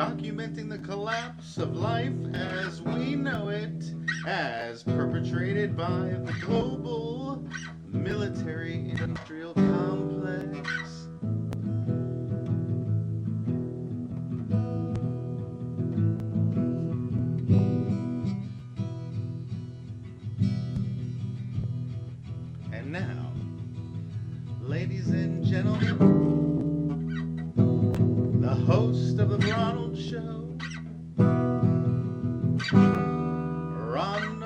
documenting the collapse of life as we know it, as perpetrated by the global military-industrial complex. And now, ladies and gentlemen, the host of the Ronald Show, Ronald.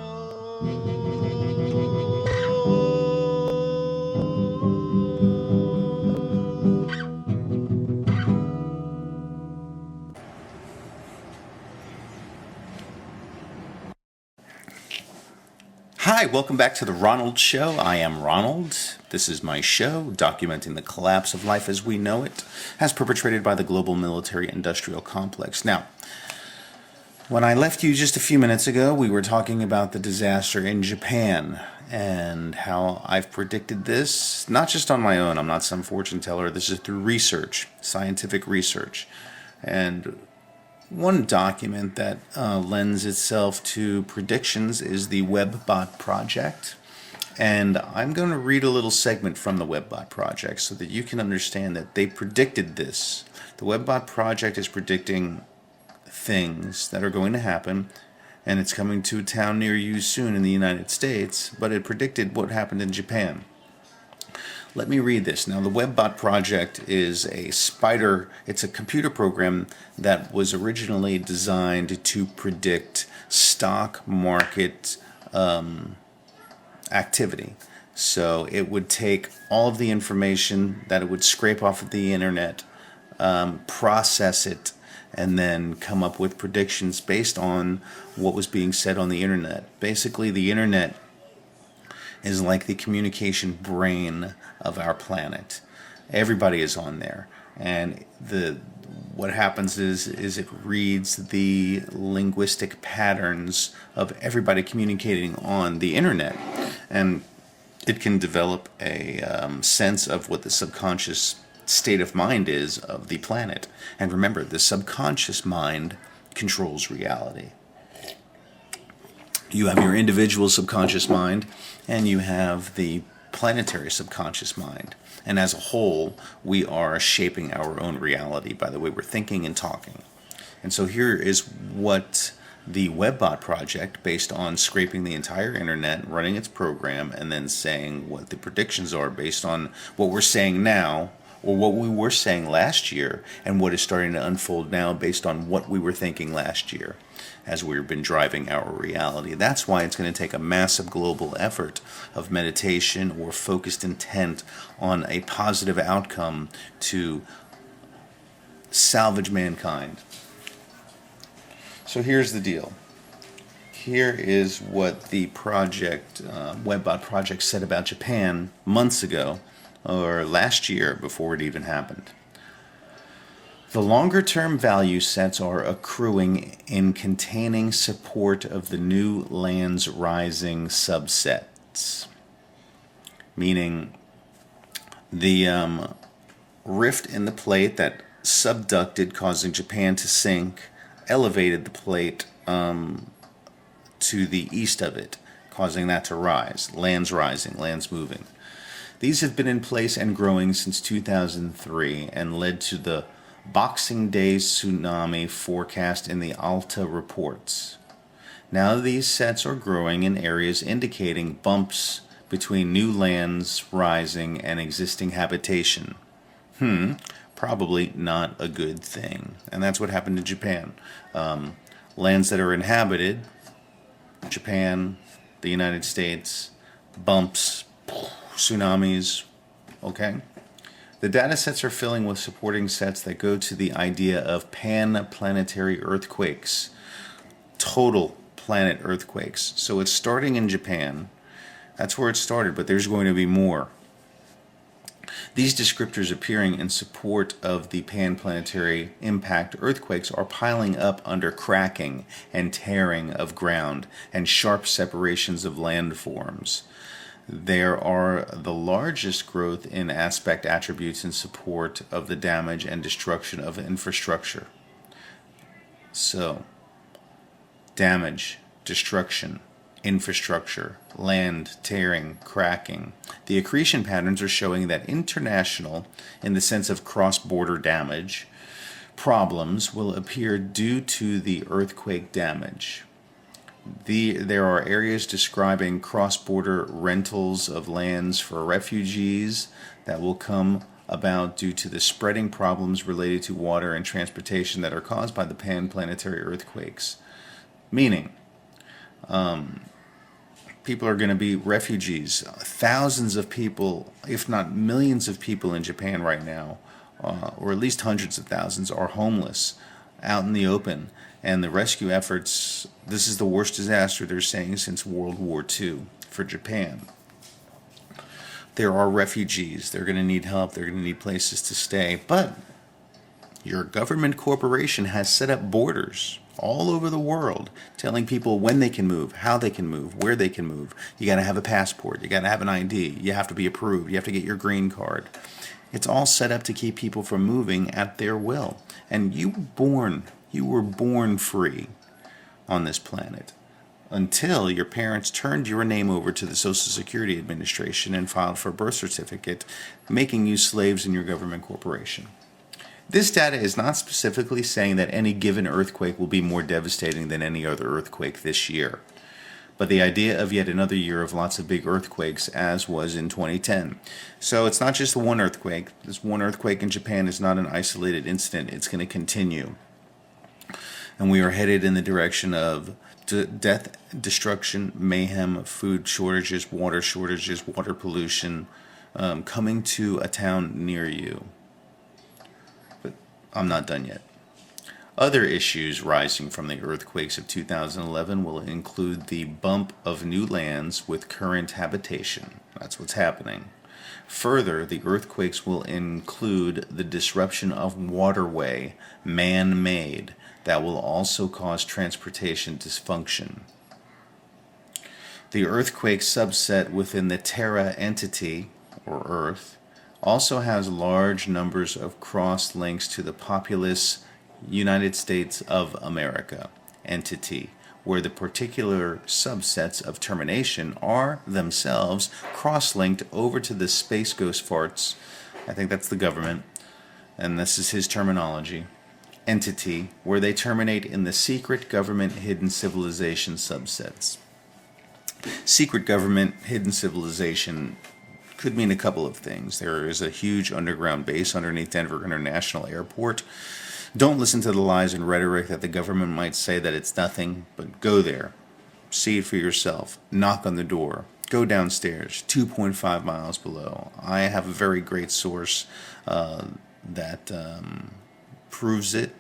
Hi, welcome back to the Ronald Show. I am Ronald. This is my show documenting the collapse of life as we know it, as perpetrated by the global military-industrial complex. Now, when I left you just a few minutes ago, we were talking about the disaster in Japan and how I've predicted this, not just on my own. I'm not some fortune teller. This is through research, scientific research. And one document that lends itself to predictions is the WebBot project. And I'm going to read a little segment from the WebBot project so that you can understand that they predicted this. The WebBot project is predicting things that are going to happen, and it's coming to a town near you soon in the United States, but it predicted what happened in Japan. Let me read this. Now, the WebBot project is it's a computer program that was originally designed to predict stock market activity. So it would take all of the information that it would scrape off of the internet, process it, and then come up with predictions based on what was being said on the internet. Basically, the internet is like the communication brain of our planet. Everybody is on there, and what happens is it reads the linguistic patterns of everybody communicating on the internet, and it can develop a sense of what the subconscious state of mind is of the planet. And remember, the subconscious mind controls reality. You have your individual subconscious mind, and you have the planetary subconscious mind. And as a whole, we are shaping our own reality by the way we're thinking and talking. And so here is what the WebBot project, based on scraping the entire internet, running its program, and then saying what the predictions are based on what we're saying now, or what we were saying last year, and what is starting to unfold now based on what we were thinking last year as we've been driving our reality. That's why it's going to take a massive global effort of meditation or focused intent on a positive outcome to salvage mankind. So here's the deal. Here is what the WebBot project said about Japan months ago, or last year before it even happened. The longer-term value sets are accruing in containing support of the new lands rising subsets, meaning the rift in the plate that subducted, causing Japan to sink, elevated the plate to the east of it, causing that to rise. Lands rising, lands moving. These have been in place and growing since 2003 and led to the Boxing Day tsunami forecast in the Alta reports. Now these sets are growing in areas indicating bumps between new lands rising and existing habitation. Probably not a good thing. And that's what happened in Japan. Lands that are inhabited, Japan, the United States, bumps, tsunamis, okay? The data sets are filling with supporting sets that go to the idea of pan-planetary earthquakes, total planet earthquakes. So it's starting in Japan. That's where it started, but there's going to be more. These descriptors appearing in support of the pan-planetary impact earthquakes are piling up under cracking and tearing of ground and sharp separations of landforms. There are the largest growth in aspect attributes in support of the damage and destruction of infrastructure. So, damage, destruction, infrastructure, land tearing, cracking. The accretion patterns are showing that international, in the sense of cross-border damage, problems will appear due to the earthquake damage. There are areas describing cross-border rentals of lands for refugees that will come about due to the spreading problems related to water and transportation that are caused by the pan-planetary earthquakes. Meaning, people are going to be refugees. Thousands of people, if not millions of people in Japan right now, or at least hundreds of thousands, are homeless out in the open. And the rescue efforts, this is the worst disaster they're saying since World War II for Japan. There are refugees. They're going to need help. They're going to need places to stay. But your government corporation has set up borders all over the world telling people when they can move, how they can move, where they can move. You got to have a passport. You got to have an ID. You have to be approved. You have to get your green card. It's all set up to keep people from moving at their will. And you were born free on this planet until your parents turned your name over to the Social Security Administration and filed for a birth certificate, making you slaves in your government corporation. This data is not specifically saying that any given earthquake will be more devastating than any other earthquake this year, but the idea of yet another year of lots of big earthquakes, as was in 2010. So it's not just the one earthquake. This one earthquake in Japan is not an isolated incident. It's going to continue. And we are headed in the direction of death, destruction, mayhem, food shortages, water pollution, coming to a town near you. But I'm not done yet. Other issues rising from the earthquakes of 2011 will include the bump of new lands with current habitation. That's what's happening. Further, the earthquakes will include the disruption of waterway, man-made, that will also cause transportation dysfunction. The earthquake subset within the Terra entity, or Earth, also has large numbers of cross links to the populous United States of America entity, where the particular subsets of termination are themselves cross-linked over to the Space Ghost Farts, I think that's the government, and this is his terminology, entity, where they terminate in the secret government hidden civilization subsets. Secret government hidden civilization could mean a couple of things. There is a huge underground base underneath Denver International Airport. Don't listen to the lies and rhetoric that the government might say that it's nothing, but go there. See it for yourself. Knock on the door. Go downstairs, 2.5 miles below. I have a very great source that proves it,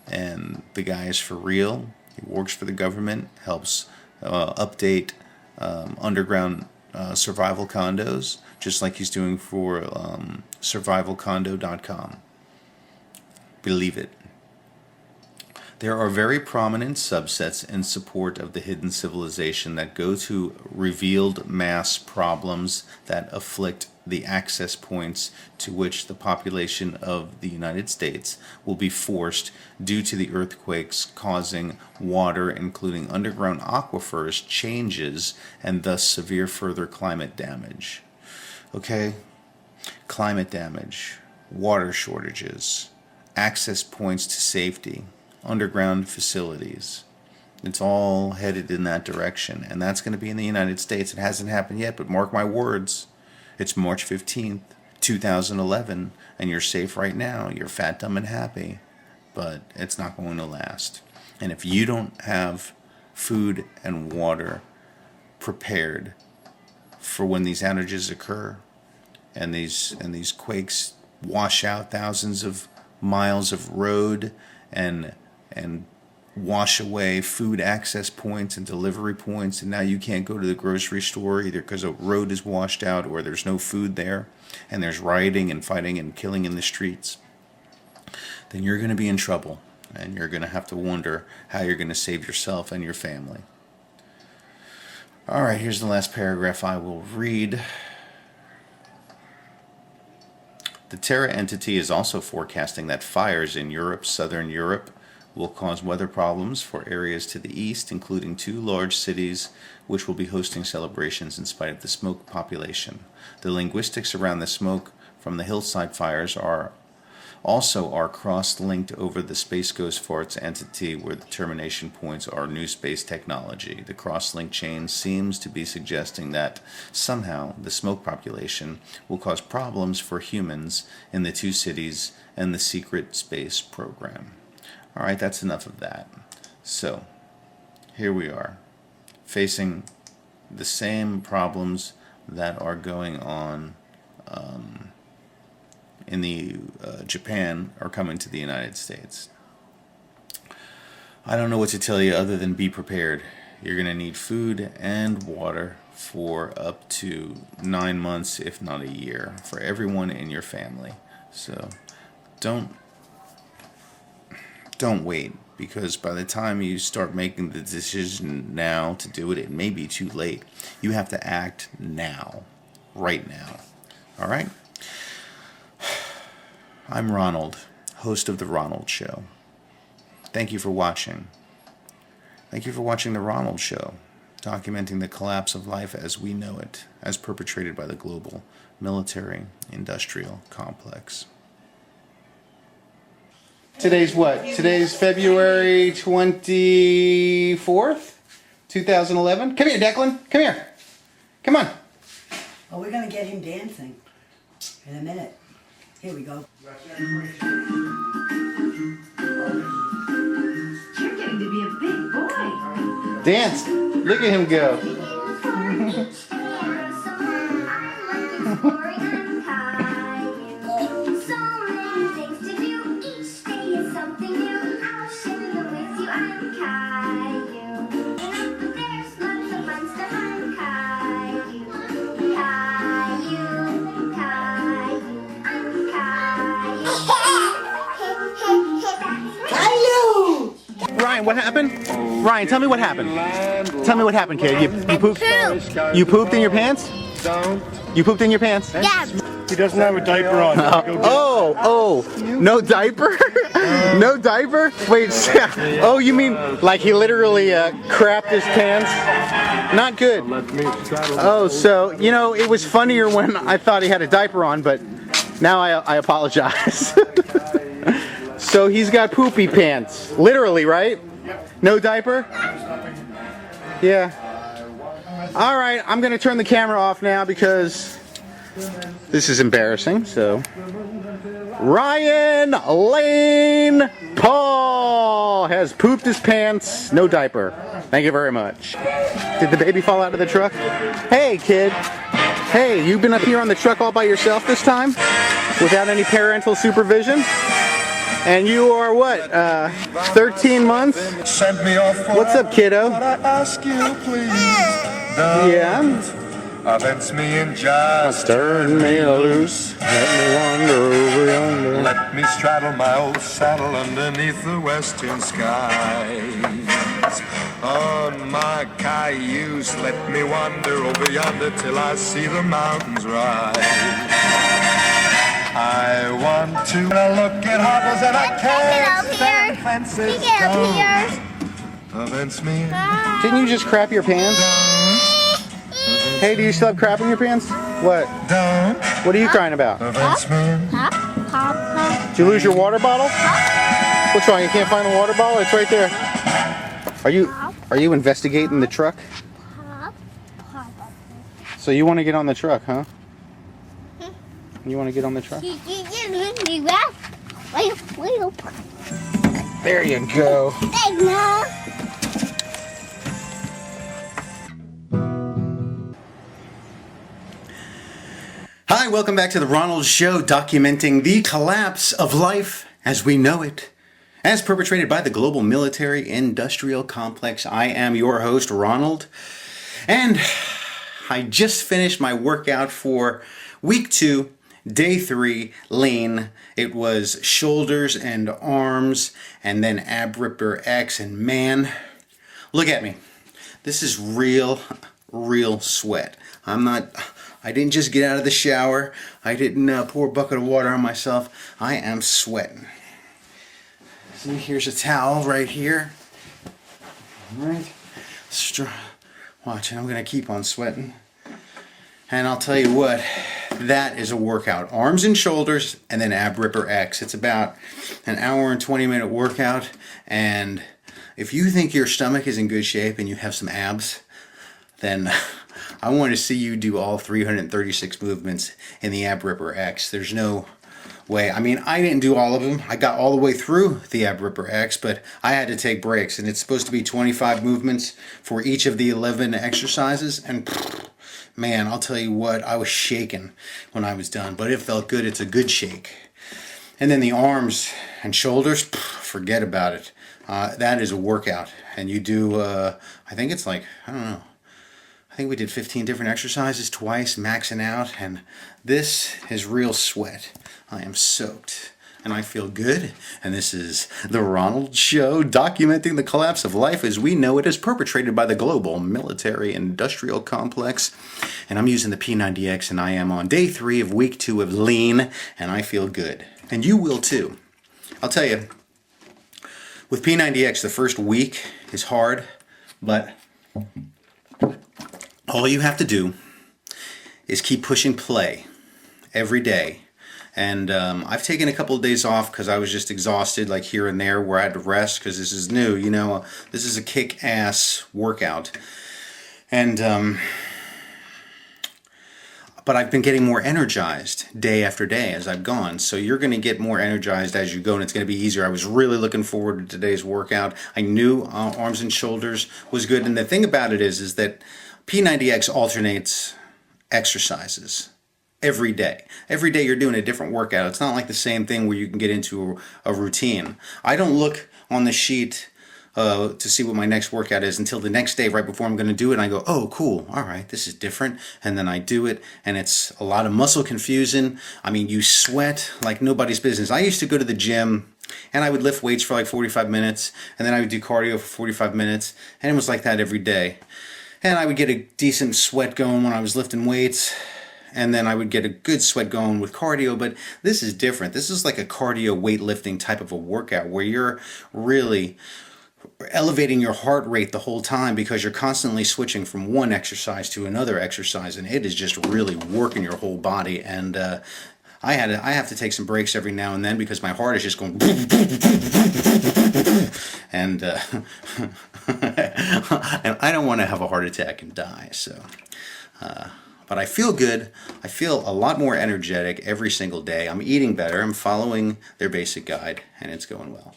and the guy is for real. He works for the government, helps update underground survival condos, just like he's doing for survivalcondo.com. Believe it. There are very prominent subsets in support of the hidden civilization that go to revealed mass problems that afflict the access points to which the population of the United States will be forced due to the earthquakes causing water, including underground aquifers, changes, and thus severe further climate damage. Okay? Climate damage, water shortages, access points to safety, underground facilities. It's all headed in that direction, and that's going to be in the United States. It hasn't happened yet, but mark my words. It's March 15th, 2011, and you're safe right now. You're fat, dumb, and happy, but it's not going to last. And if you don't have food and water prepared for when these outages occur, and these quakes wash out thousands of miles of road and wash away food access points and delivery points, and now you can't go to the grocery store either because a road is washed out or there's no food there, and there's rioting and fighting and killing in the streets, then you're going to be in trouble, and you're going to have to wonder how you're going to save yourself and your family. All right, here's the last paragraph I will read. The Terra entity is also forecasting that fires in Europe, southern Europe, will cause weather problems for areas to the east, including 2 large cities which will be hosting celebrations in spite of the smoke population. The linguistics around the smoke from the hillside fires are cross-linked over the Space Ghost Farts entity, where the termination points are new space technology. The cross-link chain seems to be suggesting that somehow the smoke population will cause problems for humans in the 2 cities and the secret space program. Alright, that's enough of that. So, here we are, facing the same problems that are going on in the Japan are coming to the United States. I don't know what to tell you other than be prepared. You're going to need food and water for up to 9 months, if not a year, for everyone in your family. So don't wait, because by the time you start making the decision now to do it, it may be too late. You have to act now, right now. All right? I'm Ronald, host of The Ronald Show. Thank you for watching. Thank you for watching The Ronald Show, documenting the collapse of life as we know it, as perpetrated by the global military-industrial complex. Today's what? Today's February 24th, 2011. Come here, Declan. Come here. Come on. Oh, we're going to get him dancing in a minute. Here we go. You're getting to be a big boy. Dance. Look at him go. Ryan, what happened? Ryan, tell me what happened. Tell me what happened, kid. You pooped? You pooped in your pants? You pooped in your pants? Yeah. He doesn't have a diaper on. No diaper? No diaper? Wait, oh, you mean like he literally crapped his pants? Not good. Oh, so, you know, it was funnier when I thought he had a diaper on, but now I apologize. So he's got poopy pants. Literally, right? No diaper? Yeah. Alright, I'm going to turn the camera off now because this is embarrassing. So, Ryan Lane Paul has pooped his pants. No diaper. Thank you very much. Did the baby fall out of the truck? Hey, kid. Hey, you've been up here on the truck all by yourself this time? Without any parental supervision? And you are what, 13 months? Send me off. What's up, kiddo? I ask you, please. Yeah? Offense me and just Turn me loose, let me wander over yonder. let me straddle my old saddle underneath the western skies. On my cayuse, let me wander over yonder till I see the mountains rise. I want to look at hobbles and I can't stand fences. Offense me. Didn't you just crap your pants? Hey, do you still have crap in your pants? What? Don't What are you crying about? offense me. Did you lose your water bottle? What's wrong? You can't find the water bottle? It's right there. Are you investigating the truck? So you want to get on the truck, huh? You want to get on the truck? There you go. Hi, welcome back to the Ronald Show, documenting the collapse of life as we know it, as perpetrated by the global military-industrial complex. I am your host, Ronald, and I just finished my workout for week 2, day 3, lean. It was shoulders and arms, and then ab ripper X, and man, look at me. This is real sweat. I didn't just get out of the shower. I didn't pour a bucket of water on myself. I am sweating. See, here's a towel right here. All right. Watch, and I'm going to keep on sweating. And I'll tell you what, that is a workout. Arms and shoulders, and then Ab Ripper X. It's about an hour and 20-minute workout. And if you think your stomach is in good shape and you have some abs, then I want to see you do all 336 movements in the Ab Ripper X. There's no way. I mean, I didn't do all of them. I got all the way through the Ab Ripper X, but I had to take breaks, and it's supposed to be 25 movements for each of the 11 exercises, and man, I'll tell you what, I was shaking when I was done, but it felt good. It's a good shake. And then the arms and shoulders, forget about it. That is a workout, and you do, I think it's like, I don't know, I think we did 15 different exercises twice, maxing out, and this is real sweat. I am soaked, and I feel good, and this is The Ronald Show, documenting the collapse of life as we know it as perpetrated by the global military-industrial complex, and I'm using the P90X, and I am on day 3 of week 2 of lean, and I feel good, and you will too. I'll tell you, with P90X, the first week is hard, but all you have to do is keep pushing play every day. And I've taken a couple of days off because I was just exhausted, like here and there, where I had to rest because this is new. You know, this is a kick-ass workout. And but I've been getting more energized day after day as I've gone. So you're going to get more energized as you go, and it's going to be easier. I was really looking forward to today's workout. I knew arms and shoulders was good. And the thing about it is that P90X alternates exercises every day. Every day you're doing a different workout. It's not like the same thing where you can get into a routine. I don't look on the sheet to see what my next workout is until the next day right before I'm going to do it, and I go, oh cool, all right, this is different, and then I do it, and it's a lot of muscle confusion. I mean, you sweat like nobody's business. I used to go to the gym and I would lift weights for like 45 minutes, and then I would do cardio for 45 minutes, and it was like that every day. And I would get a decent sweat going when I was lifting weights, and then I would get a good sweat going with cardio, but this is different. This is like a cardio weightlifting type of a workout where you're really elevating your heart rate the whole time because you're constantly switching from one exercise to another exercise, and it is just really working your whole body. And I have to take some breaks every now and then because my heart is just going and and I don't want to have a heart attack and die. So but I feel good. I feel a lot more energetic every single day. I'm eating better. I'm following their basic guide, and it's going well.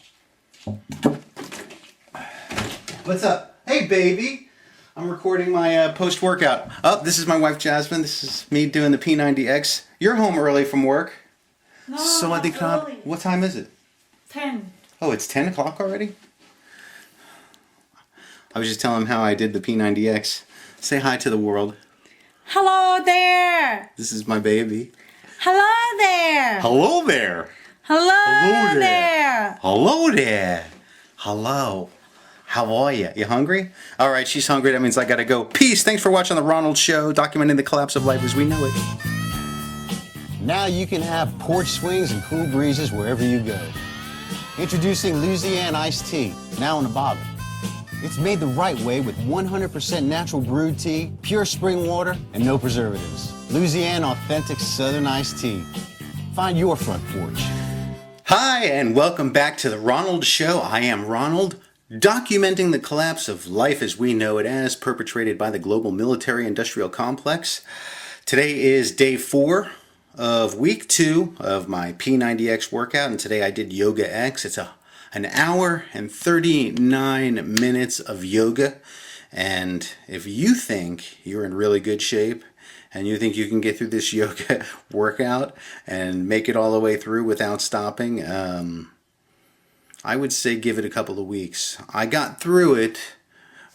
What's up? Hey, baby. I'm recording my post-workout. Oh, this is my wife, Jasmine. This is me doing the P90X. You're home early from work. No, So not early. what time is it? 10. Oh, it's 10 o'clock already? I was just telling him how I did the P90X. Say hi to the world. Hello there. This is my baby. Hello there. Hello there. Hello, Hello there. there. Hello there. Hello. How are you? You hungry? All right, she's hungry. That means I gotta go. Peace. Thanks for watching The Ronald Show, documenting the collapse of life as we know it. Now you can have porch swings and cool breezes wherever you go. Introducing Louisiana Iced Tea, now in a bottle. It's made the right way with 100% natural brewed tea, pure spring water, and no preservatives. Louisiana Authentic Southern Iced Tea. Find your front porch. Hi, and welcome back to The Ronald Show. I am Ronald, documenting the collapse of life as we know it as perpetrated by the global military-industrial complex. Today is day 4 of week 2 of my P90X workout, and today I did Yoga X. It's an hour and 39 minutes of yoga, and if you think you're in really good shape and you think you can get through this yoga workout and make it all the way through without stopping, I would say give it a couple of weeks. I got through it,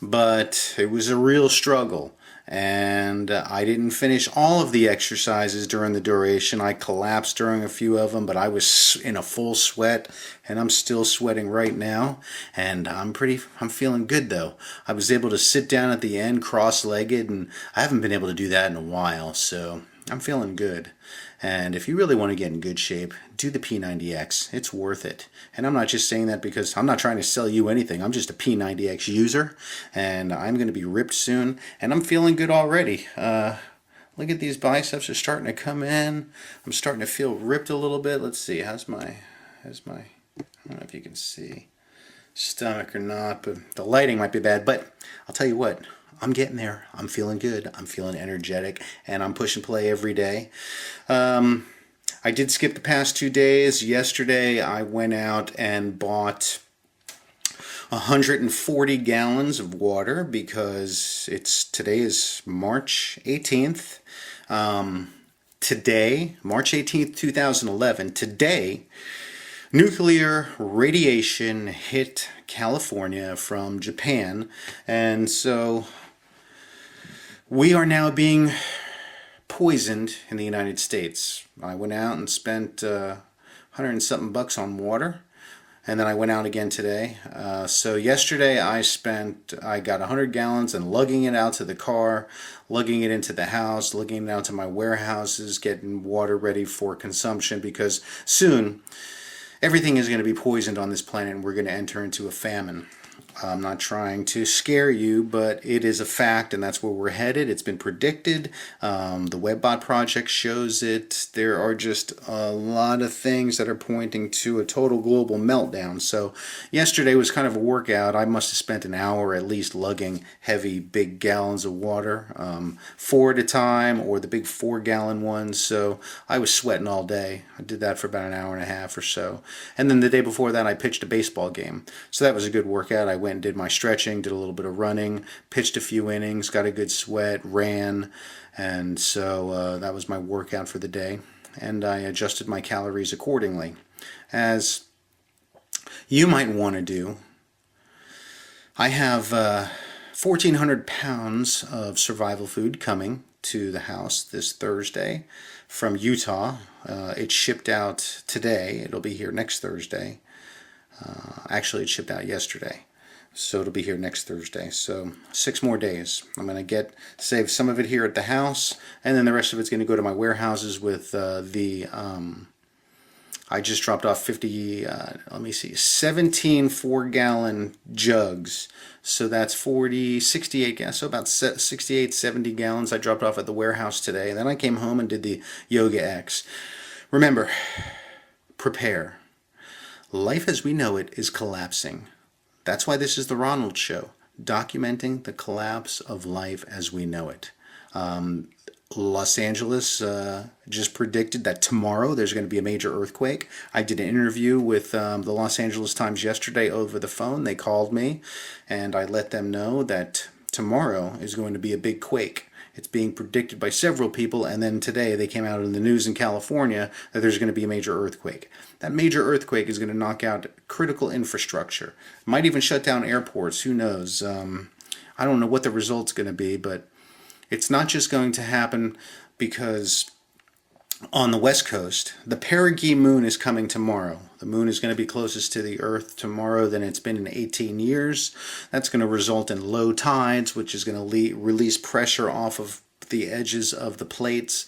but it was a real struggle. And I didn't finish all of the exercises during the duration. I collapsed during a few of them, but I was in a full sweat, and I'm still sweating right now. And I'm feeling good though. I was able to sit down at the end cross-legged, and I haven't been able to do that in a while. So I'm feeling good. And if you really want to get in good shape, do the P90X. It's worth it. And I'm not just saying that because I'm not trying to sell you anything. I'm just a P90X user, and I'm going to be ripped soon, and I'm feeling good already. Look at these biceps are starting to come in. I'm starting to feel ripped a little bit. Let's see, how's my, I don't know if you can see stomach or not, but the lighting might be bad. But I'll tell you what, I'm getting there. I'm feeling good. I'm feeling energetic, and I'm pushing play every day. I did skip the past 2 days. Yesterday, I went out and bought 140 gallons of water because today is March 18th. Today, March 18th, 2011, today, nuclear radiation hit California from Japan, and so we are now being poisoned in the United States. I went out and spent $100 and something bucks on water, and then I went out again today. So yesterday I got 100 gallons and lugging it out to the car, lugging it into the house, lugging it out to my warehouses, getting water ready for consumption, because soon everything is going to be poisoned on this planet and we're going to enter into a famine. I'm not trying to scare you, but it is a fact, and that's where we're headed. It's been predicted. The WebBot project shows it. There are just a lot of things that are pointing to a total global meltdown. So yesterday was kind of a workout. I must have spent an hour at least lugging heavy, big gallons of water, 4 at a time, or the big 4-gallon ones. So I was sweating all day. I did that for about an hour and a half or so. And then the day before that, I pitched a baseball game. So that was a good workout. I went and did my stretching, did a little bit of running, pitched a few innings, got a good sweat, ran, and so that was my workout for the day. And I adjusted my calories accordingly. As you might want to do, I have 1,400 pounds of survival food coming to the house this Thursday from Utah. It shipped out today. It'll be here next Thursday. Actually, it shipped out yesterday. So it'll be here next Thursday. So 6 more days. I'm going to save some of it here at the house, and then the rest of it's going to go to my warehouses with I just dropped off 17 4-gallon jugs. So that's 68 gallons, so about 68, 70 gallons I dropped off at the warehouse today. And then I came home and did the Yoga X. Remember, prepare. Life as we know it is collapsing. That's why this is the Ronald Show, documenting the collapse of life as we know it. Los Angeles just predicted that tomorrow there's going to be a major earthquake. I did an interview with the Los Angeles Times yesterday over the phone. They called me, and I let them know that tomorrow is going to be a big quake. It's being predicted by several people, and then today they came out in the news in California that there's going to be a major earthquake. That major earthquake is going to knock out critical infrastructure. Might even shut down airports. Who knows? I don't know what the result's going to be, but it's not just going to happen because on the West Coast, the perigee moon is coming tomorrow. The moon is going to be closest to the Earth tomorrow than it's been in 18 years. That's going to result in low tides, which is going to release pressure off of the edges of the plates.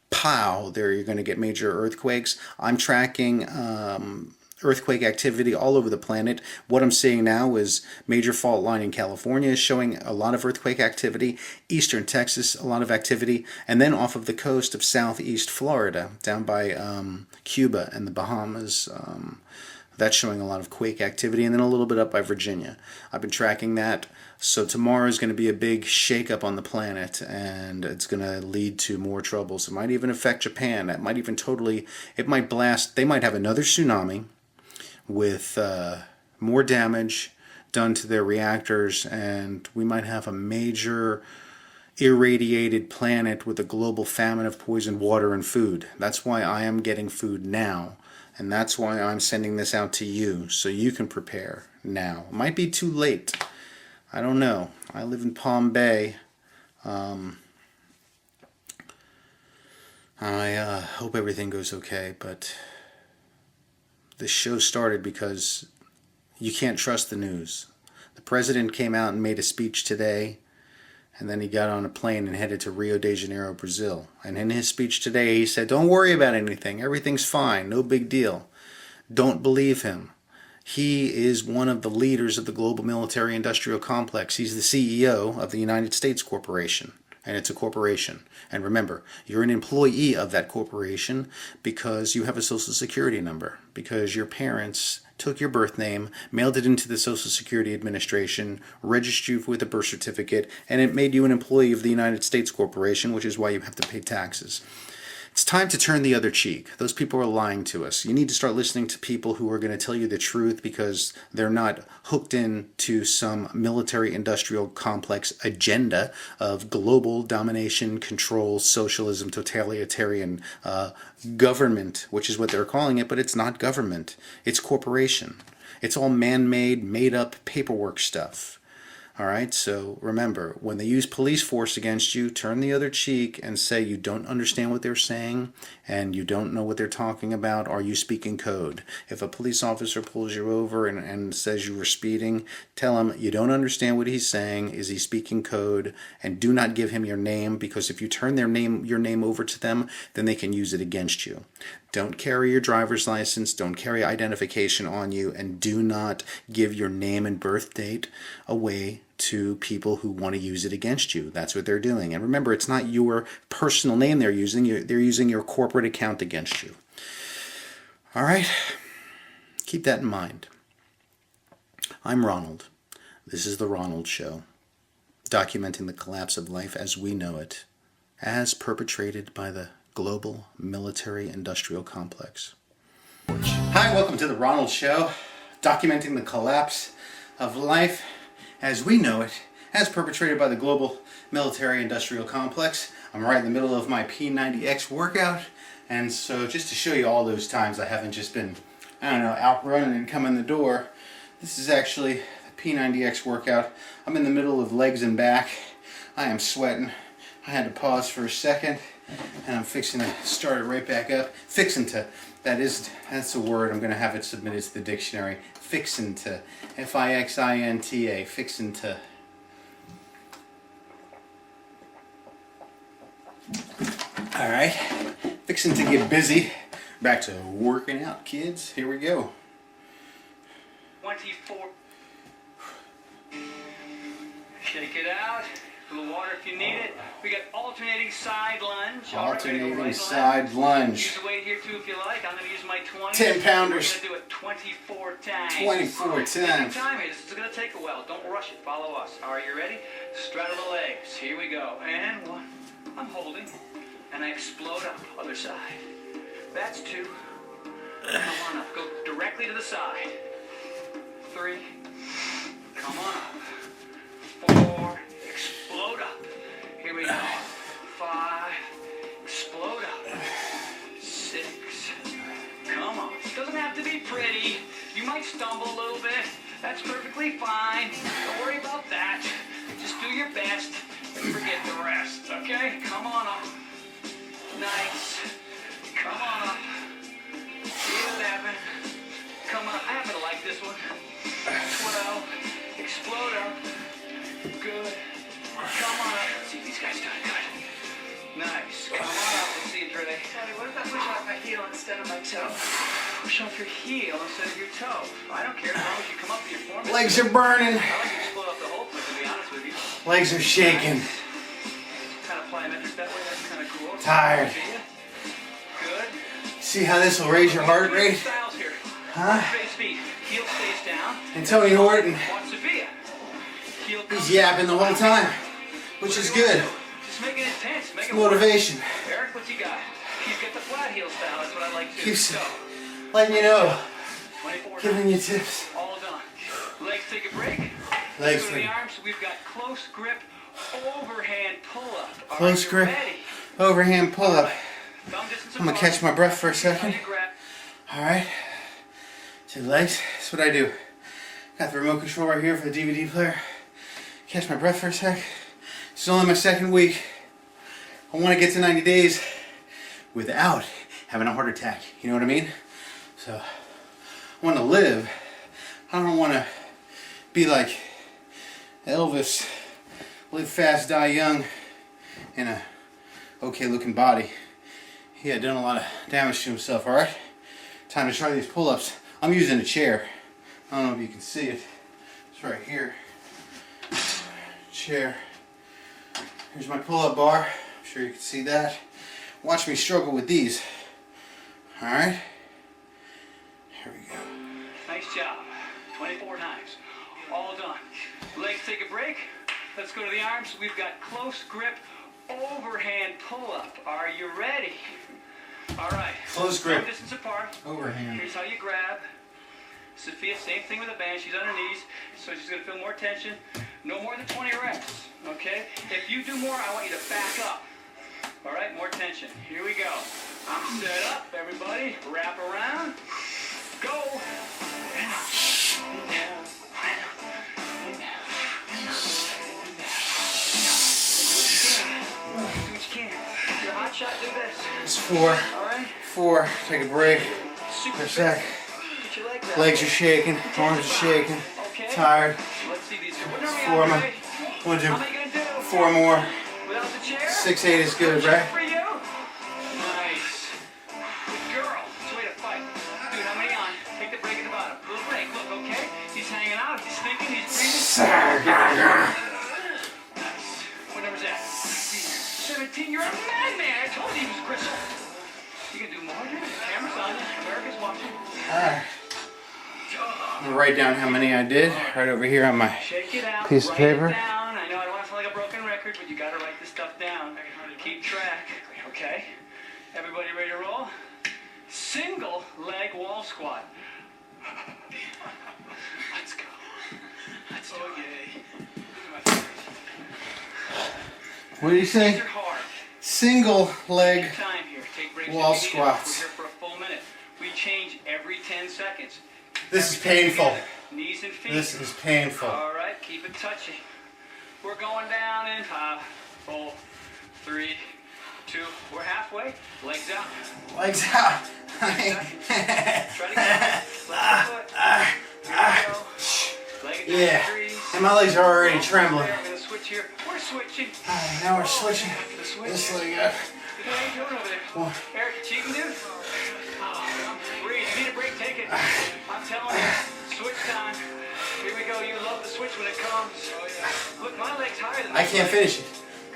Pow! There you're going to get major earthquakes. I'm tracking earthquake activity all over the planet. What I'm seeing now is major fault line in California is showing a lot of earthquake activity. Eastern Texas, a lot of activity. And then off of the coast of southeast Florida, down by Cuba and the Bahamas, that's showing a lot of quake activity. And then a little bit up by Virginia. I've been tracking that. So tomorrow is going to be a big shakeup on the planet, and it's going to lead to more troubles. It might even affect Japan. That might even it might blast. They might have another tsunami with more damage done to their reactors, and we might have a major irradiated planet with a global famine of poisoned water and food. That's why I am getting food now, and that's why I'm sending this out to you, so you can prepare now. It might be too late. I don't know. I live in Palm Bay. I hope everything goes okay, but this show started because you can't trust the news. The president came out and made a speech today, And then he got on a plane and headed to Rio de Janeiro, Brazil. And in his speech today, he said, don't worry about anything. Everything's fine. No big deal. Don't believe him. He is one of the leaders of the global military-industrial complex. He's the CEO of the United States Corporation. And it's a corporation. And remember, you're an employee of that corporation because you have a Social Security number, because your parents took your birth name, mailed it into the Social Security Administration, registered you with a birth certificate, and it made you an employee of the United States Corporation, which is why you have to pay taxes. It's time to turn the other cheek. Those people are lying to us. You need to start listening to people who are going to tell you the truth because they're not hooked into some military-industrial complex agenda of global domination, control, socialism, totalitarian government, which is what they're calling it, but it's not government. It's corporation. It's all man-made, made-up paperwork stuff. All right, so remember, when they use police force against you, turn the other cheek and say you don't understand what they're saying and you don't know what they're talking about. Are you speaking code? If a police officer pulls you over and says you were speeding, tell him you don't understand what he's saying. Is he speaking code? And do not give him your name, because if you turn your name over to them, then they can use it against you. Don't carry your driver's license, don't carry identification on you, and do not give your name and birth date away to people who want to use it against you. That's what they're doing. And remember, it's not your personal name they're using. They're using your corporate account against you. All right? Keep that in mind. I'm Ronald. This is The Ronald Show, documenting the collapse of life as we know it, as perpetrated by the global military-industrial complex. Hi, welcome to The Ronald Show, documenting the collapse of life as we know it, as perpetrated by the global military-industrial complex. I'm right in the middle of my P90X workout, and so just to show you all those times I haven't just been, out running and coming the door, this is actually the P90X workout. I'm in the middle of legs and back. I am sweating. I had to pause for a second, and I'm fixing to start it right back up. That's a word. I'm going to have it submitted to the dictionary. Fixin' to. F-I-X-I-N-T-A. Fixin' to. Alright. Fixin' to get busy. Back to working out, kids. Here we go. 24. Shake it out. A little water if you need it. We got alternating side lunge. Alternating side lunge. Use the weight here too if you like. I'm going to use my 20. 10 pounders. We're going to do it 24 times. 24 times. Time here. This is going to take a while. Don't rush it. Follow us. All right, you ready? Straddle the legs. Here we go. And 1. I'm holding. And I explode up. Other side. That's 2. Come on up. Go directly to the side. 3. Come on up. 4. Explode up. Here we go. 5. Explode up. 6. Come on. It doesn't have to be pretty. You might stumble a little bit. That's perfectly fine. Don't worry about that. Just do your best and forget the rest. Okay? Come on up. Nice. Come on up. 11. Come on up. I happen to like this one. 12. Explode up. Good. Come on up. Let's see if these guys do it. Good. Nice. Come on up. Let's see it, Renee. Daddy, what if I push off my heel instead of my toe? Push off your heel instead of your toe. I don't care as long as you come up with your form. Legs are burning. I like to explode off the whole place, to be honest with you. Legs are shaking. Kind of plyometric that way. That's kind of cool. Tired. Good. See how this will raise your heart rate? Styles here. Huh? Face feet. Heel stays down. And Tony Horton, Watch Sophia. Heel he's yapping the whole time, which is good. Just make it intense. Make It's it work. motivation. Eric, what you got? You get the flat heel style. That's what I like to do. Keeps Go. letting you know, 24 giving you tips. All done. Legs take a break. Legs Go to take the arms. We've got close grip, overhand pull-up. All Close right, grip, ready? overhand pull-up. Thumb distance I'm gonna apart. catch my breath for a Here's how second. you grab. All right, 2 legs. That's what I do. Got the remote control right here for the DVD player. Catch my breath for a sec. This is only my 2nd week. I want to get to 90 days without having a heart attack. You know what I mean? So I want to live. I don't want to be like Elvis live fast, die young, and a okay looking body. He had done a lot of damage to himself, alright? Time to try these pull-ups. I'm using a chair. I don't know if you can see it. It's right here. Chair. Here's my pull-up bar. I'm sure you can see that. Watch me struggle with these. Alright? Here we go. Nice job. 24 times. All done. Legs take a break. Let's go to the arms. We've got close grip overhand pull-up. Are you ready? All right. Close grip. Some distance apart. Overhand. Here's how you grab. Sophia, same thing with the band. She's on her knees, so she's going to feel more tension. No more than 20 reps, okay? If you do more, I want you to back up. All right, more tension. Here we go. I'm set up, everybody. Wrap around. Go. You're a hot shot, do this. It's 4. All right? 4. Take a break. Super For a sec. Get your legs out. Legs are shaking. Arms are shaking. Okay. Tired. Let's see these. What number 4 are you more. ready? Wanna do How many you gonna do? 4 more. Without the chair? 6, 8 is good, Chair right? for you? Nice. Good girl. It's a way to fight. Dude, how many on? Take the break at the bottom. Little break. Look, okay? He's hanging out. He's thinking. He's breathing. Nice. What number's that? 17. You're a madman. I told you he was Gristle. You can do more, dude. The camera's on you. America's watching. Alright. I'm gonna write down how many I did right over here on my Shake it out. piece of Write paper. It down. I know I don't want to sound like a broken record, but you got to write this stuff down. Keep track. Okay? Everybody ready to roll? Single leg wall squat. Let's go. Let's do it. What did you say? These are hard. Single leg. Take time here. Take breaks. Wall if you need it. squats. We're here for a full minute. We change every 10 seconds. This is Everything painful. together. Knees and feet. This is painful. All right, keep it touching. We're going down in 5, 4, 3, 2. We're halfway. Legs out. Legs out. Try to get left foot. Here we go. Leg it Yeah. down degrees. And my legs are already trembling. I'm gonna switch here. We're switching. Alright, now we're switching The switch. this leg up. What are you doing over there? Eric, you cheating, dude? Breathe. You need a break, take it. I'm telling you. Switch time. Here we go. You love the switch when it comes. Look, my leg's higher than I can't finish it.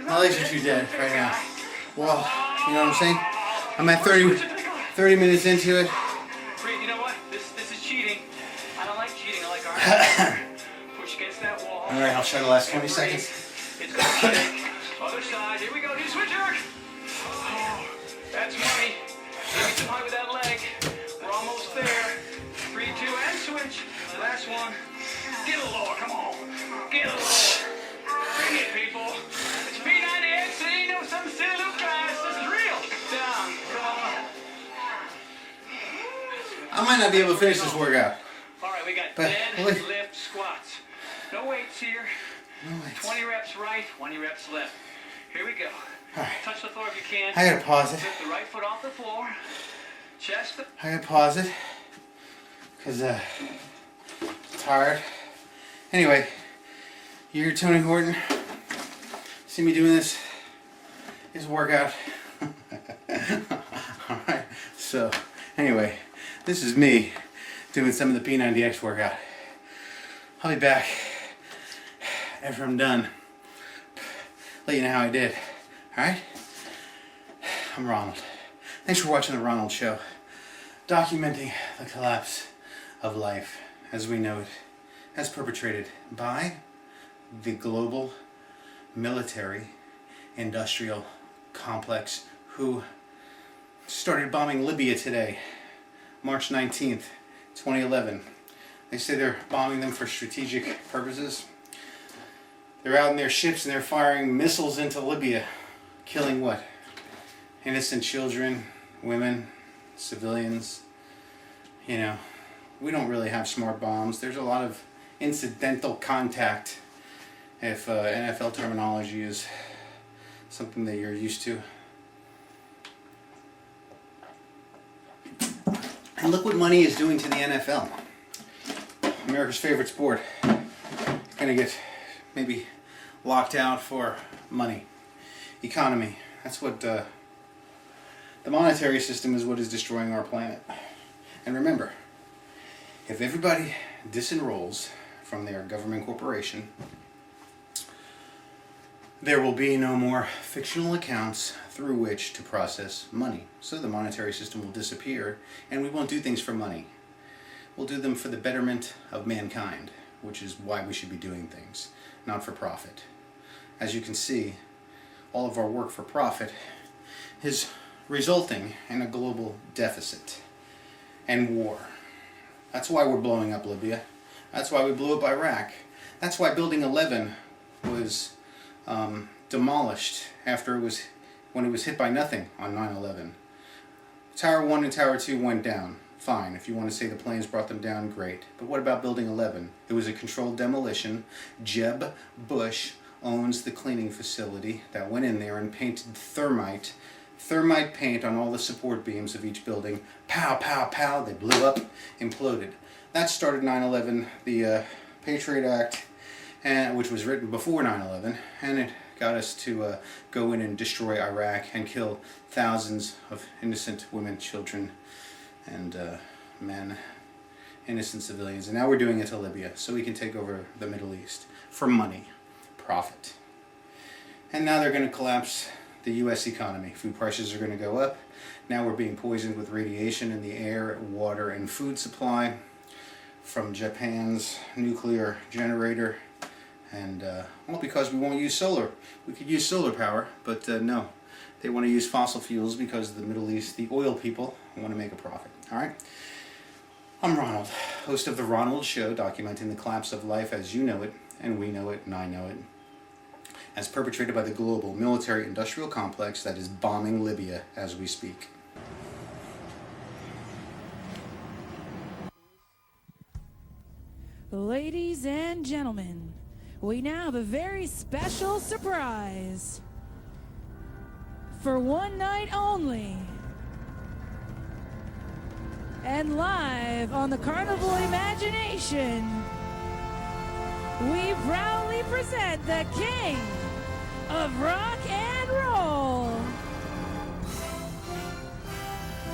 My legs are too dead right now. Well, you know what I'm saying? I'm at 30 minutes into it. Breathe. You know what? This is cheating. I don't like cheating. I like arm. Push against that wall. Alright, I'll try the last 20 seconds. It's gonna shake. Other side. Here we go. Do switch, Eric. Oh, that's money. Give me some height with that leg. We're almost there. 3, 2, and switch. Last one. Get a little lower. Come on. Get a little lower. Bring it, people. It's P90X. It ain't no some silly little guys. This is real. Down. Come on. I might not be able to finish this workout. All right, we got But, dead wait. lift squats. No weights here. No, it's- 20 reps right, 20 reps left. Here we go. Alright. Touch the floor if you can. I gotta pause it. Lift the right foot off the floor. Chest. I gotta pause it. Because, tired. Anyway, you're Tony Horton. See me doing this. It's a workout. Alright, so, anyway, this is me doing some of the P90X workout. I'll be back after I'm done. Let you know how I did. Alright? I'm Ronald. Thanks for watching The Ronald Show. Documenting the collapse of life as we know it, as perpetrated by the global military industrial complex who started bombing Libya today, March 19th, 2011. They say they're bombing them for strategic purposes. They're out in their ships and they're firing missiles into Libya, killing what? Innocent children, women, civilians. You know, we don't really have smart bombs. There's a lot of incidental contact, if NFL terminology is something that you're used to. And look what money is doing to the NFL. America's favorite sport. It's gonna get maybe locked out for money, economy. That's what the monetary system is what is destroying our planet. And remember, if everybody disenrolls from their government corporation, there will be no more fictional accounts through which to process money. So the monetary system will disappear, and we won't do things for money. We'll do them for the betterment of mankind, which is why we should be doing things, not for profit. As you can see, all of our work for profit is resulting in a global deficit and war. That's why we're blowing up Libya. That's why we blew up Iraq. That's why Building 11 was demolished when it was hit by nothing on 9/11. Tower 1 and Tower 2 went down. Fine. If you want to say the planes brought them down, great. But what about Building 11? It was a controlled demolition. Jeb Bush owns the cleaning facility that went in there and painted thermite paint on all the support beams of each building. Pow, pow, pow. They blew up, imploded. That started 9/11, the Patriot Act, which was written before 9/11, and it got us to go in and destroy Iraq and kill thousands of innocent women, children, and men, innocent civilians. And now we're doing it to Libya, so we can take over the Middle East for money, profit. And now they're going to collapse the U.S. economy. Food prices are going to go up. Now we're being poisoned with radiation in the air, water, and food supply from Japan's nuclear generator. And well, because we won't use solar. We could use solar power, but no. They want to use fossil fuels because the Middle East, the oil people, want to make a profit. All right? I'm Ronald, host of The Ronald Show, documenting the collapse of life as you know it, and we know it, and I know it, as perpetrated by the global military-industrial complex that is bombing Libya as we speak. Ladies and gentlemen, we now have a very special surprise. For one night only, and live on the Carnival Imagination, we proudly present the King of Rock and Roll.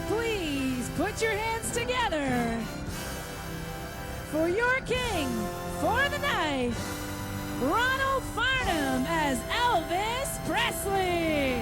Please put your hands together for your king for the night, Ronald Farnham as Elvis Presley.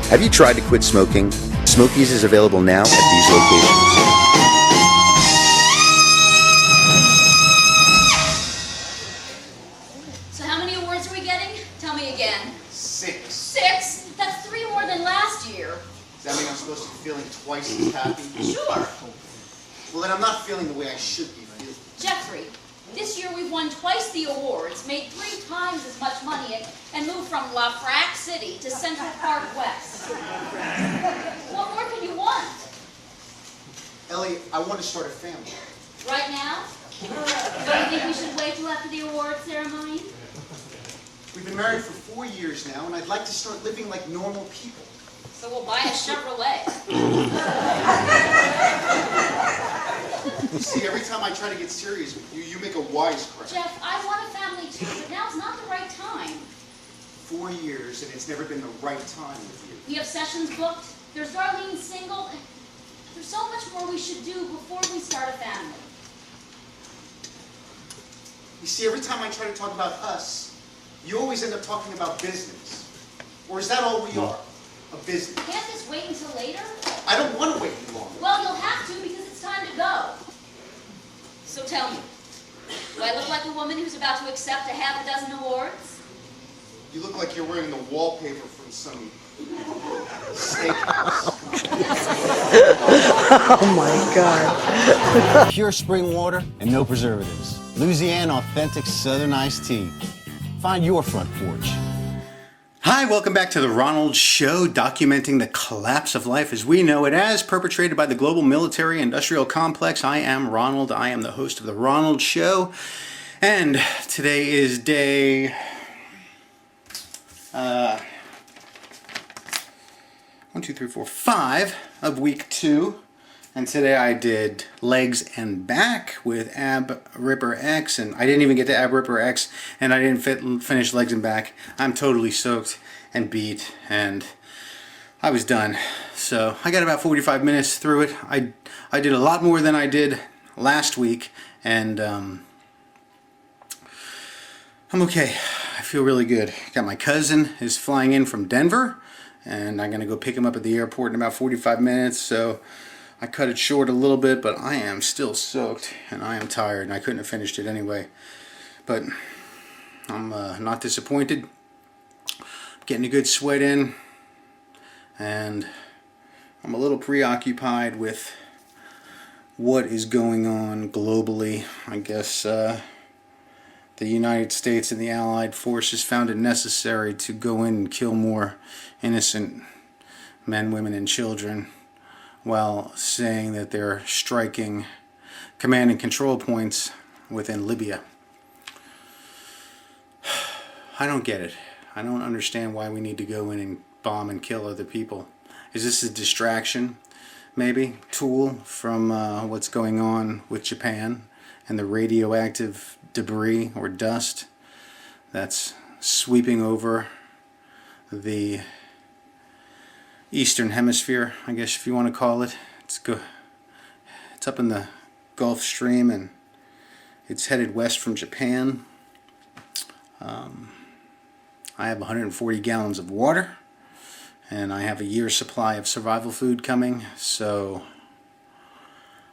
Have you tried to quit smoking? Smokies is available now at these locations. So how many awards are we getting? Tell me again. 6. 6? That's 3 more than last year. Does that mean I'm supposed to be feeling twice as happy? Sure. Well, then I'm not feeling the way I should be feeling. Jeffrey, this year we've won twice the awards, made 3 times as much money, and moved from La Frac City to Central Park West. What more can you want? Ellie, I want to start a family. Right now? Don't you think we should wait till after the award ceremony? We've been married for 4 years now, and I'd like to start living like normal people. So we'll buy a Chevrolet. You see, every time I try to get serious with you, you make a wisecrack. Jeff, I want a family too, but now's not the right time. 4 years, and it's never been the right time with you. We have sessions booked. There's Darlene single. There's so much more we should do before we start a family. You see, every time I try to talk about us, you always end up talking about business. Or is that all we are? A business? Can't this wait until later? I don't want to wait any longer. Well, you'll have to because it's time to go. So tell me, do I look like a woman who's about to accept a half a dozen awards? You look like you're wearing the wallpaper from some steakhouse. Oh my God. Pure spring water and no preservatives. Louisiana Authentic Southern Iced Tea. Find your front porch. Hi, welcome back to the Ronald Show, documenting the collapse of life as we know it, as perpetrated by the global military-industrial complex. I am Ronald. I am the host of the Ronald Show, and today is day 5 of week 2, and today I did legs and back with Ab Ripper X, and I didn't even get to Ab Ripper X, and I didn't finish legs and back. I'm totally soaked and beat, and I was done. So I got about 45 minutes through it. I did a lot more than I did last week, and I'm okay. I feel really good. Got my cousin is flying in from Denver, and I'm gonna go pick him up at the airport in about 45 minutes. So I cut it short a little bit, but I am still soaked and I am tired, and I couldn't have finished it anyway. But I'm not disappointed. Getting a good sweat in, and I'm a little preoccupied with what is going on globally. I guess the United States and the Allied forces found it necessary to go in and kill more innocent men, women, and children, while saying that they're striking command and control points within Libya. I don't get it. I don't understand why we need to go in and bomb and kill other people. Is this a distraction, maybe? Tool from what's going on with Japan and the radioactive debris or dust that's sweeping over the Eastern Hemisphere, I guess if you want to call it. It's up in the Gulf Stream, and it's headed west from Japan. I have 140 gallons of water, and I have a year's supply of survival food coming, so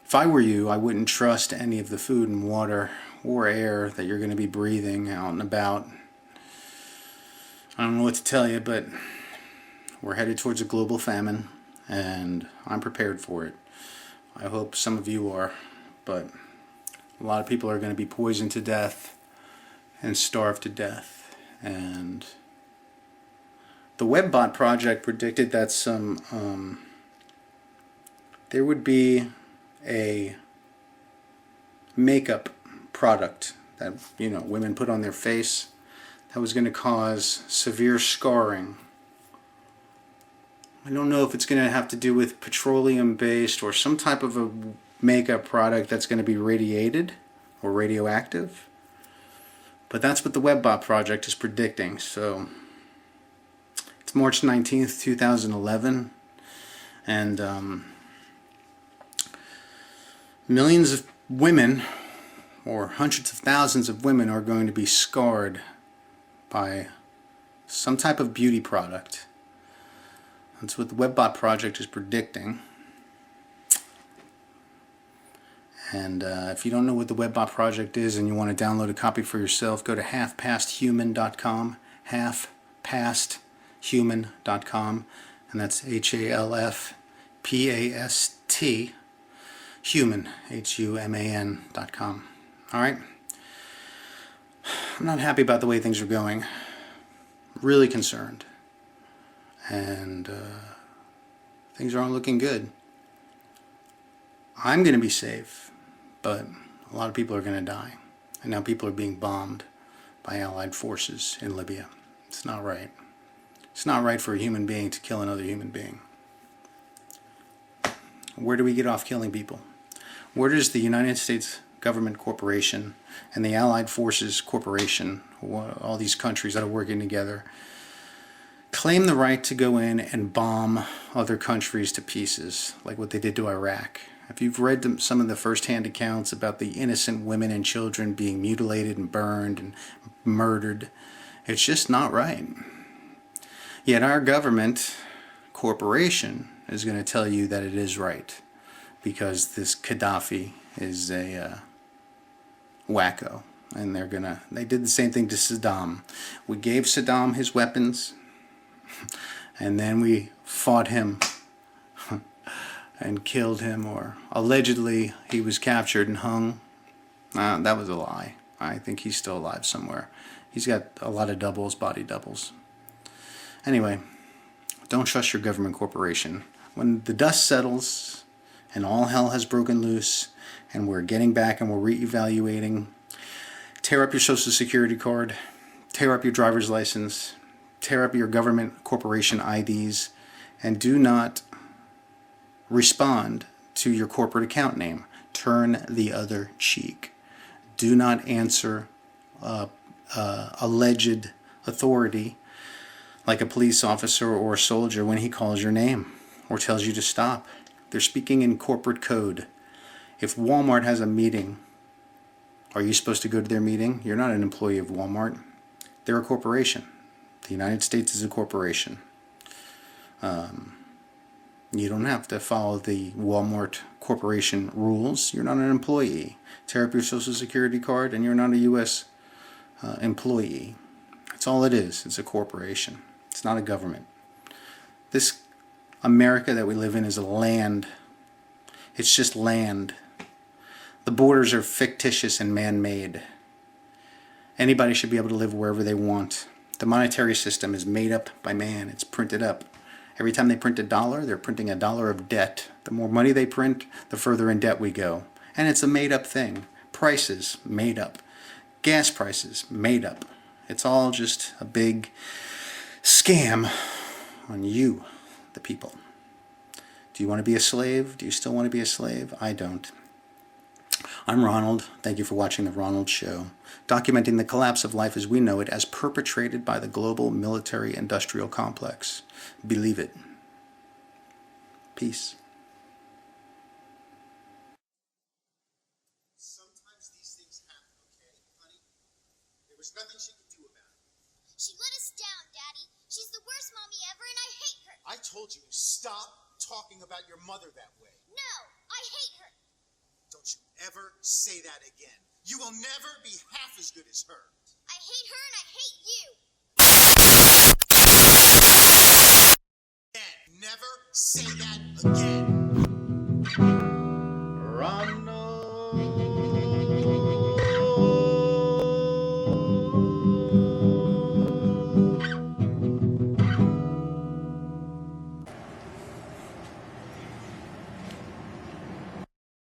if I were you, I wouldn't trust any of the food and water or air that you're going to be breathing out and about. I don't know what to tell you, but we're headed towards a global famine, and I'm prepared for it. I hope some of you are, but a lot of people are going to be poisoned to death and starved to death. And the WebBot project predicted that there would be a makeup product that women put on their face that was going to cause severe scarring. I don't know if it's going to have to do with petroleum based or some type of a makeup product that's going to be radiated or radioactive. But that's what the WebBot project is predicting. So it's March 19th, 2011, and millions of women, or hundreds of thousands of women, are going to be scarred by some type of beauty product. That's what the WebBot project is predicting. And if you don't know what the WebBot project is and you want to download a copy for yourself, go to halfpasthuman.com, halfpasthuman.com, and that's HALFPAST, human, HUMAN.com. Alright? I'm not happy about the way things are going. Really concerned. And things aren't looking good. I'm going to be safe, but a lot of people are going to die. And now people are being bombed by Allied forces in Libya. It's not right. It's not right for a human being to kill another human being. Where do we get off killing people? Where does the United States Government Corporation and the Allied Forces Corporation, all these countries that are working together, claim the right to go in and bomb other countries to pieces, like what they did to Iraq? If you've read some of the first-hand accounts about the innocent women and children being mutilated and burned and murdered, it's just not right. Yet our government corporation is going to tell you that it is right, because this Gaddafi is a wacko, and they did the same thing to Saddam. We gave Saddam his weapons, and then we fought him and killed him, or allegedly he was captured and hung. That was a lie. I think he's still alive somewhere. He's got a lot of doubles, body doubles. Anyway, don't trust your government corporation. When the dust settles and all hell has broken loose and we're getting back and we're reevaluating, tear up your social security card, tear up your driver's license, tear up your government corporation IDs, and do not respond to your corporate account name. Turn the other cheek. Do not answer alleged authority like a police officer or a soldier when he calls your name or tells you to stop. They're speaking in corporate code. If Walmart has a meeting, are you supposed to go to their meeting? You're not an employee of Walmart. They're a corporation. The United States is a corporation. You don't have to follow the Walmart Corporation rules. You're not an employee. Tear up your social security card and you're not a U.S. Employee. That's all it is. It's a corporation. It's not a government. This America that we live in is a land. It's just land. The borders are fictitious and man-made. Anybody should be able to live wherever they want. The monetary system is made up by man. It's printed up. Every time they print $1, they're printing $1 of debt. The more money they print, the further in debt we go. And it's a made-up thing. Prices, made up. Gas prices, made up. It's all just a big scam on you, the people. Do you want to be a slave? Do you still want to be a slave? I don't. I'm Ronald. Thank you for watching The Ronald Show, documenting the collapse of life as we know it as perpetrated by the global military-industrial complex. Believe it. Peace. Sometimes these things happen, okay, honey? There was nothing she could do about it. She let us down, Daddy. She's the worst mommy ever, and I hate her. I told you to stop talking about your mother that way. No, I hate her. Don't you ever say that again. You will never be half as good as her. I hate her and I hate you. Never say that again.